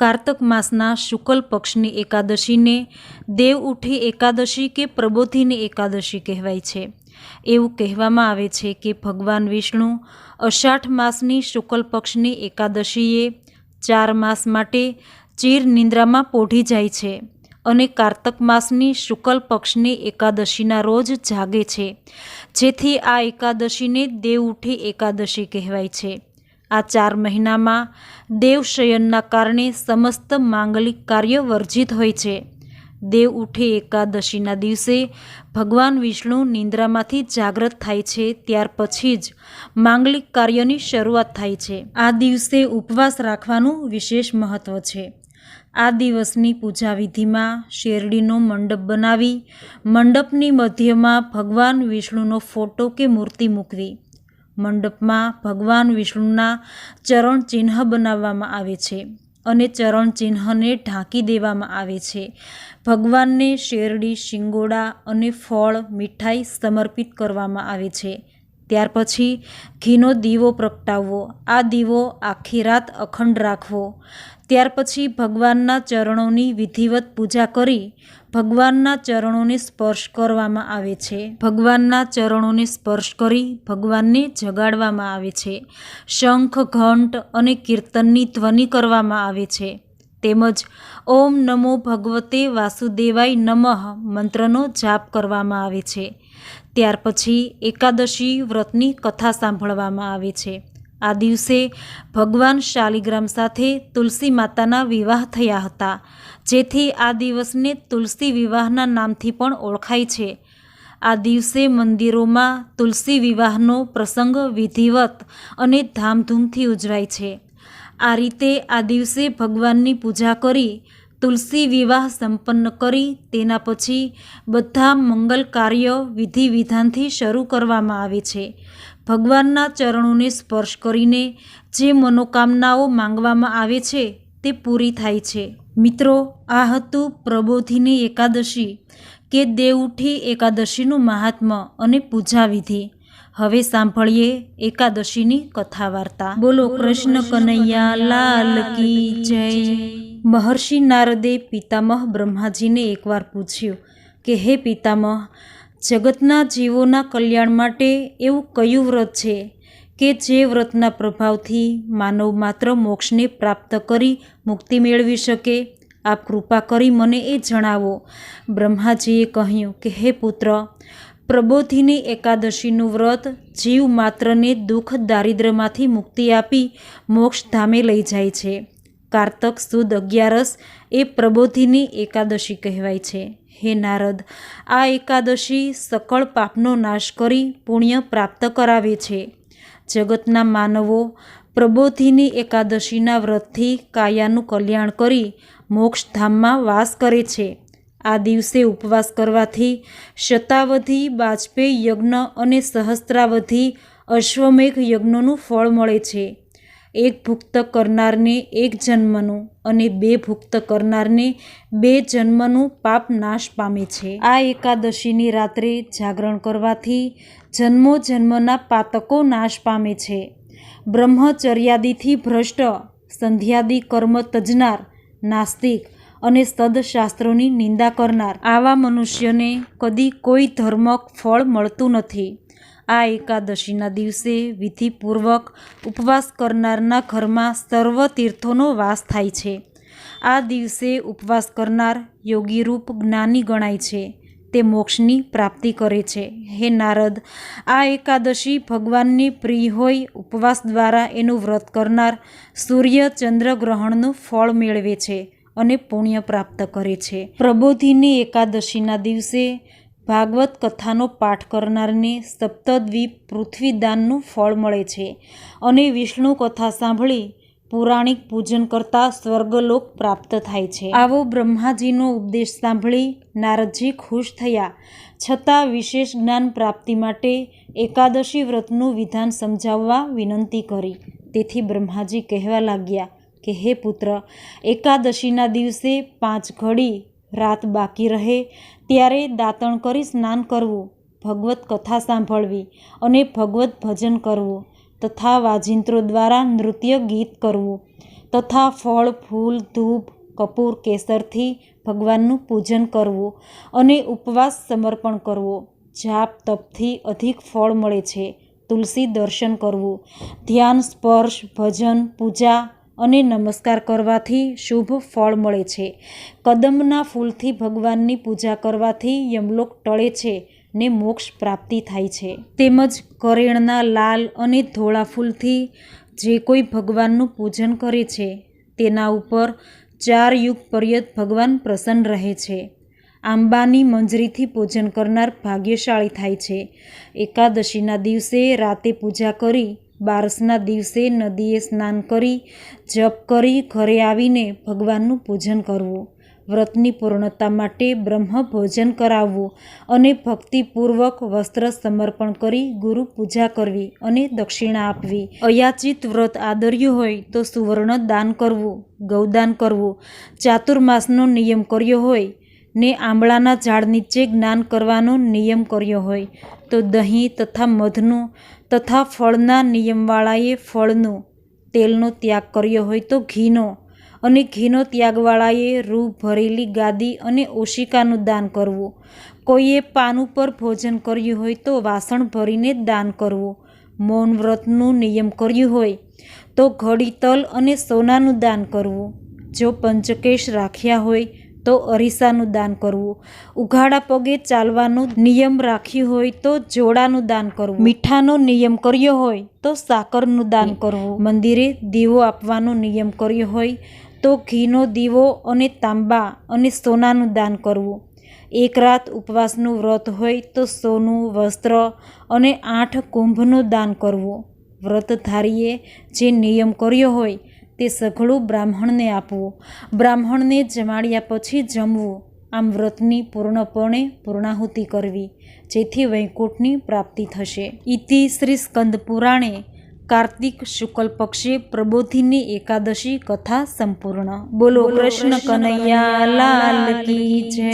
कार्तक मासना शुक्ल पक्षनी एकादशी ने देव उठी एकादशी के प्रबोधिनी एकादशी कहवाय छे। एवुं कहेवामां आवे छे कि भगवान विष्णु अषाढ़ मासनी शुक्ल पक्षनी एकादशीए 4 मास माटे चीर निंद्रामां पोढी जाय छे अने कार्तक मासनी शुक्ल पक्षनी एकादशीना रोज जागे छे, जेथी आ एकादशीने देव उठी एकादशी कहेवाय छे। आ 4 महीना में देवशयनना कारणे समस्त मांगलिक कार्य वर्जित होय छे। देव उठी एकादशीना दिवसे भगवान विष्णु निंद्रामांथी जागृत थाय छे, त्यार पछी ज मांगलिक कार्यनी शरूआत थाय छे। आ दिवसे उपवास राखवानुं विशेष महत्व छे। आ दिवसनी पूजा विधि में शेरडीनो मंडप बनावी मंडपनी मध्यमां भगवान विष्णुनो फोटो के मूर्ति मूकवी। मंडप में भगवान विष्णुना चरण चिन्ह बनाववामां आवे छे अने चरण चिन्ह ने ढांकी देवामां आवे छे। भगवान ने शेरडी, शिंगोड़ा अने फळ, मिठाई समर्पित करवामां आवे छे। त्यार पछी घीनो दीवो प्रगटाववो। आ दीवो आखी रात अखंड राखवो। त्यार पछी भगवानना चरणोनी विधिवत पूजा करी भगवानना चरणोने स्पर्श करवामां आवे छे। भगवानना चरणोने स्पर्श करी भगवानने जगाडवामां आवे छे। शंख, घंट अने कीर्तननी ध्वनि करवामां आवे छे। तेमज ओम नमो भगवते वासुदेवाय नमः मंत्रनो जाप करवामां आवे छे। त्यार पछी एकादशी व्रतनी कथा सांभळवामां आवे छे। आ दिवसे भगवान शालिग्राम साथे तुलसी माताना विवाह थया हता, जेथी आ दिवसने तुलसी विवाहना नामथी पण ओळखाय छे। आ दिवसे मंदिरोमां तुलसी विवाहनो प्रसंग विधिवत अने धामधूमथी उजवाय छे। आ रीते आ दिवसे भगवाननी पूजा करी तुलसी विवाह संपन्न करी तेना पछी बधा मंगल कार्य विधि विधानथी शरू करवामां आवे छे। भगवानना चरणोने स्पर्श करीने जे मनोकामनाओ मांगवामां आवे छे ते पूरी थाय छे। मित्रों, आ हतुं प्रबोधिनी एकादशी के देवउठी एकादशीनुं महात्म्य अने पूजा विधि। हवे सांभळीए एकादशीनी कथा वार्ता। बोलो कृष्ण कन्हैया लाल की जय। महर्षि नारदे पितामह ब्रह्माजीने एकवार पूछ्युं के हे पितामह, जगतना जीवोना कल्याण माटे एवुं कयुं व्रत छे के जे व्रतना प्रभावथी मानव मात्र मोक्षने प्राप्त करी मुक्ति मेळवी शके? आप कृपा करी मने ए जणावो। ब्रह्माजीए कह्युं के हे पुत्र, प्रबोधिनी एकादशीनुं व्रत जीव मात्रने दुख दारिद्र्यमांथी मुक्ति आपी मोक्ष धामे लई जाय छे। कार्तक सुद 11 ए प्रबोधिनी एकादशी कहेवाय छे। हे नारद, आ एकादशी सकळ पापनो नाश करी पुण्य प्राप्त करावे छे। जगतना मानवो प्रबोधिनी एकादशीना व्रतथी कायानुं कल्याण करी मोक्षधाममां वास करे छे। आ दिवसे उपवास करवाथी शतावधी बाजपेयी यज्ञ अने सहस्त्रावधी अश्वमेघ यज्ञोनुं फळ मळे छे। एक भुक्त करनारने 1 जन्मनुं अने 2 भुक्त करनारने 2 जन्मनुं पाप नाश पामे छे। आ एकादशीनी रात्रे जागरण करवाथी जन्मो जन्मना पातको नाश पामे छे। ब्रह्मचर्यादिथी भ्रष्ट, संध्यादि कर्म तजनार, नास्तिक अने सदशास्त्रोनी निंदा करनार आवा मनुष्यने कदी कोई धर्मक फळ मळतुं नथी। आ एकादशीना दिवसे विधिपूर्वक उपवास करनारना घरमां सर्व तीर्थोनो वास थाय छे। आ दिवसे उपवास करनार योगीरूप ज्ञानी गणाय छे, ते मोक्षनी प्राप्ति करे छे। हे नारद, आ एकादशी भगवानने प्रिय होय उपवास द्वारा एनुं व्रत करनार सूर्य चंद्र ग्रहणनुं फळ मेळवे छे अने पुण्य प्राप्त करे छे। प्रबोधिनी एकादशीना दिवसे भागवत कथानो पाठ करनारने सप्तद्वीप पृथ्वीदाननुं फळ मळे छे अने विष्णु कथा सांभळी पुराणिक पूजन करता स्वर्गलोक प्राप्त थाय छे। आवो ब्रह्माजीनो उपदेश सांभळी नारदजी खुश थया, छतां विशेष ज्ञान प्राप्ति माटे एकादशी व्रतनुं विधान समजाववा विनंती करी। तेथी ब्रह्माजी कहेवा लाग्या के हे पुत्र, एकादशीना दिवसे 5 घड़ी रात बाकी रहे त्यारे दातण करी स्नान करवुं, भगवत कथा सांभळवी अने भगवत भजन करवुं तथा वाजिंत्रो द्वारा नृत्य गीत करवुं તથા ફળ ફૂલ ધૂપ કપૂર કેસરથી ભગવાનનું પૂજન કરવું અને ઉપવાસ સમર્પણ કરવો. જાપ તપથી અધિક ફળ મળે છે. તુલસી દર્શન કરવું, ધ્યાન સ્પર્શ ભજન પૂજા અને નમસ્કાર કરવાથી શુભ ફળ મળે છે. કદમના ફૂલથી ભગવાનની પૂજા કરવાથી યમલોક ટળે છે ને મોક્ષ પ્રાપ્તિ થાય છે. તેમજ કરેણના લાલ અને ધોળા ફૂલથી જે કોઈ ભગવાનનું પૂજન કરે છે તેના ઉપર 4 યુગ પર્યંત ભગવાન પ્રસન્ન રહે છે. આંબાની મંજરીથી પૂજન કરનાર ભાગ્યશાળી થાય છે. એકાદશીના દિવસે રાતે પૂજા કરી, બારસના દિવસે નદીએ સ્નાન કરી, જપ કરી ઘરે આવીને ભગવાનનું પૂજન કરવું. વ્રતની પૂર્ણતા માટે બ્રહ્મ ભોજન કરાવવું અને ભક્તિપૂર્વક વસ્ત્ર સમર્પણ કરી ગુરુ પૂજા કરવી અને દક્ષિણા આપવી. અયાચિત વ્રત આદર્યું હોય તો સુવર્ણ દાન કરવું, ગૌદાન કરવું. ચાતુર્માસનો નિયમ કર્યો હોય ને આંબળાના ઝાડ નીચે જ્ઞાન કરવાનો નિયમ કર્યો હોય તો દહીં તથા મધનું તથા ફળના નિયમવાળાએ ફળનું, તેલનો ત્યાગ કર્યો હોય તો ઘીનો અને ઘીનો ત્યાગવાળાએ રૂ ભરેલી ગાદી અને ઓશિકાનું દાન કરવું. કોઈએ પાન ઉપર ભોજન કર્યું હોય તો વાસણ ભરીને દાન કરવું. મૌન વ્રતનું નિયમ કર્યું હોય તો ઘડી તલ અને સોનાનું દાન કરવું. જો પંચકેશ રાખ્યા હોય તો અરીસાનું દાન કરવું. ઉઘાડા પગે ચાલવાનો નિયમ રાખ્યું હોય તો જોડાનું દાન કરવું. મીઠાનો નિયમ કર્યો હોય તો સાકરનું દાન કરવું. મંદિરે દીવો આપવાનો નિયમ કર્યો હોય તો ઘીનો દીવો અને તાંબા અને સોનાનું દાન કરવું. એક રાત ઉપવાસનું વ્રત હોય તો સોનું, વસ્ત્ર અને 8 કુંભનું દાન કરવું. વ્રતધારીએ જે નિયમ કર્યો હોય તે સઘળું બ્રાહ્મણને આપવું. બ્રાહ્મણને જમાડ્યા પછી જમવું. આમ વ્રતની પૂર્ણપણે પૂર્ણાહુતિ કરવી, જેથી વૈકુંઠની પ્રાપ્તિ થશે. ઇતિ શ્રી સ્કંદ પુરાણે કાર્તિક શુક્લ પક્ષે પ્રબોધિની એકાદશી કથા સંપૂર્ણ. બોલો કૃષ્ણ કનૈયા લાલ કી જય.